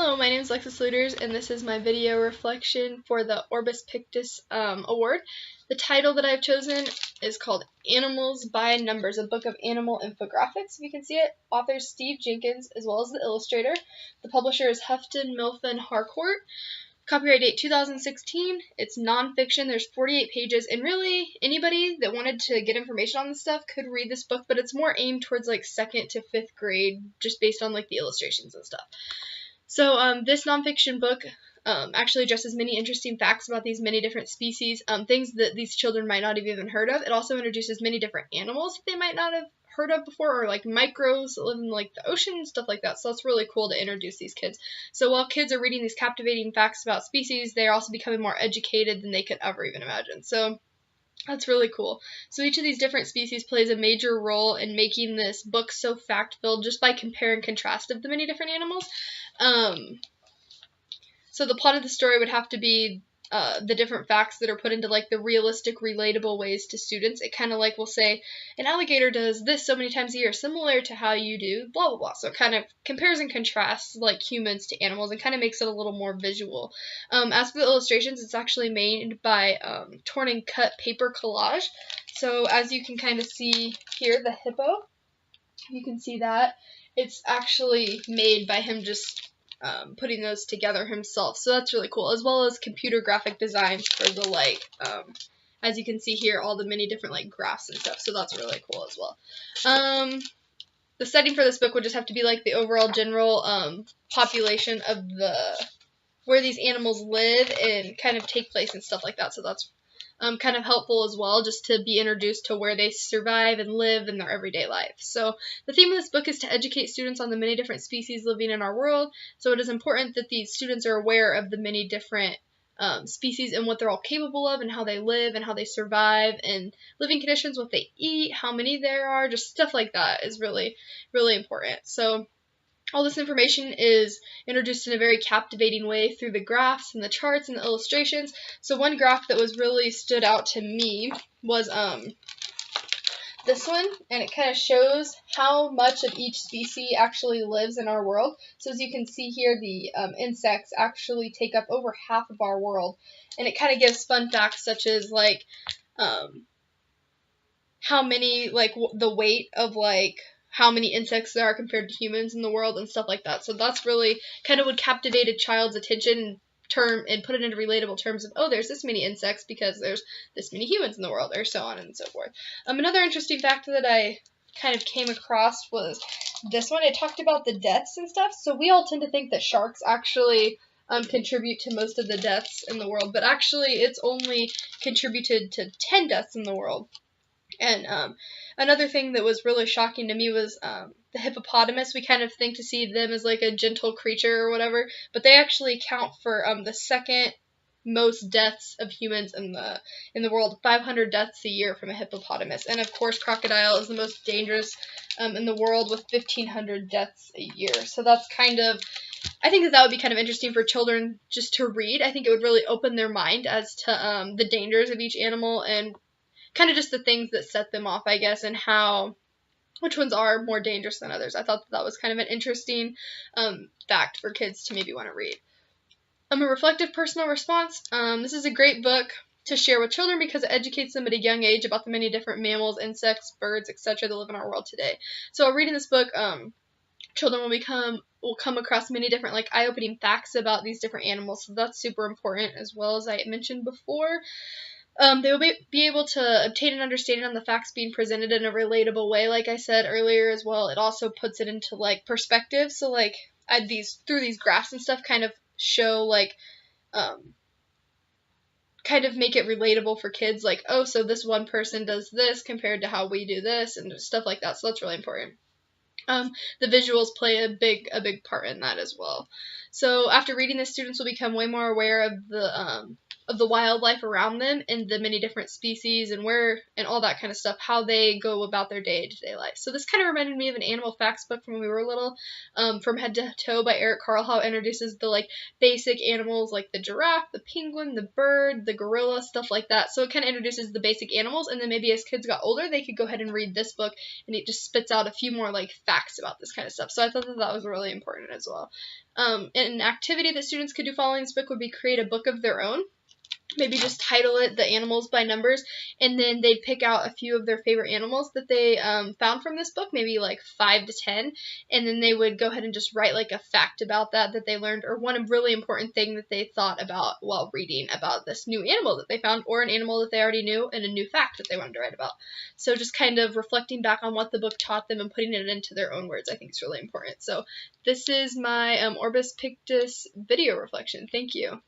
Hello, my name is Lexus Looters, and this is my video reflection for the Orbis Pictus Award. The title that I've chosen is called Animals by Numbers, a book of animal infographics. If you can see it, author Steve Jenkins, as well as the illustrator. The publisher is Hefton Milfin Harcourt. Copyright date 2016. It's nonfiction. There's 48 pages, and really anybody that wanted to get information on this stuff could read this book, but it's more aimed towards like 2nd to 5th grade, just based on like the illustrations and stuff. So this nonfiction book actually addresses many interesting facts about these many different species, things that these children might not have even heard of. It also introduces many different animals that they might not have heard of before, or like microbes that live in like the ocean and stuff like that. So it's really cool to introduce these kids. So while kids are reading these captivating facts about species, they're also becoming more educated than they could ever even imagine. So that's really cool. So each of these different species plays a major role in making this book so fact-filled just by compare and contrast of the many different animals. So the plot of the story would have to be the different facts that are put into like the realistic, relatable ways to students. It kind of like will say, an alligator does this so many times a year, similar to how you do blah blah blah. So it kind of compares and contrasts like humans to animals and kind of makes it a little more visual. As for the illustrations, it's actually made by torn and cut paper collage. So as you can kind of see here, the hippo, you can see that it's actually made by him just putting those together himself. So that's really cool, as well as computer graphic designs for the like as you can see here, all the many different like graphs and stuff. So that's really cool as well. The setting for this book would just have to be like the overall general population of where these animals live and kind of take place and stuff like that. So that's kind of helpful as well, just to be introduced to where they survive and live in their everyday life. So the theme of this book is to educate students on the many different species living in our world. So it is important that these students are aware of the many different species and what they're all capable of and how they live and how they survive and living conditions, what they eat, how many there are, just stuff like that is really, really important. So all this information is introduced in a very captivating way through the graphs and the charts and the illustrations. So one graph that was really stood out to me was this one, and it kind of shows how much of each species actually lives in our world. So as you can see here, the insects actually take up over half of our world, and it kind of gives fun facts such as like how many, like the weight of like how many insects there are compared to humans in the world and stuff like that. So that's really kind of would captivate a child's attention and put it into relatable terms of, oh, there's this many insects because there's this many humans in the world, or so on and so forth. Another interesting fact that I kind of came across was this one. It talked about the deaths and stuff. So we all tend to think that sharks actually contribute to most of the deaths in the world, but actually it's only contributed to 10 deaths in the world. And another thing that was really shocking to me was the hippopotamus. We kind of think to see them as like a gentle creature or whatever, but they actually account for the second most deaths of humans in the world, 500 deaths a year from a hippopotamus. And of course, crocodile is the most dangerous in the world with 1,500 deaths a year. So that's kind of, I think that would be kind of interesting for children just to read. I think it would really open their mind as to the dangers of each animal and kind of just the things that set them off, I guess, and which ones are more dangerous than others. I thought that was kind of an interesting fact for kids to maybe want to read. A reflective personal response. This is a great book to share with children because it educates them at a young age about the many different mammals, insects, birds, etc. that live in our world today. So reading this book, children will come across many different like eye-opening facts about these different animals. So that's super important, as well as I mentioned before. They will be able to obtain an understanding on the facts being presented in a relatable way, like I said earlier as well. It also puts it into like perspective. So like through these graphs and stuff kind of show like kind of make it relatable for kids, like, oh, so this one person does this compared to how we do this and stuff like that. So that's really important. The visuals play a big part in that as well. So after reading this, students will become way more aware of the wildlife around them and the many different species and all that kind of stuff, how they go about their day-to-day life. So this kind of reminded me of an animal facts book from when we were little, From Head to Toe by Eric Carle, how it introduces the like basic animals like the giraffe, the penguin, the bird, the gorilla, stuff like that. So it kind of introduces the basic animals, and then maybe as kids got older, they could go ahead and read this book, and it just spits out a few more like facts facts about this kind of stuff. So I thought that that was really important as well. An activity that students could do following this book would be create a book of their own. Maybe just title it The Animals by Numbers, and then they'd pick out a few of their favorite animals that they found from this book, maybe like 5 to 10, and then they would go ahead and just write like a fact about that they learned, or one really important thing that they thought about while reading about this new animal that they found, or an animal that they already knew, and a new fact that they wanted to write about. So just kind of reflecting back on what the book taught them and putting it into their own words, I think is really important. So this is my Orbis Pictus video reflection. Thank you.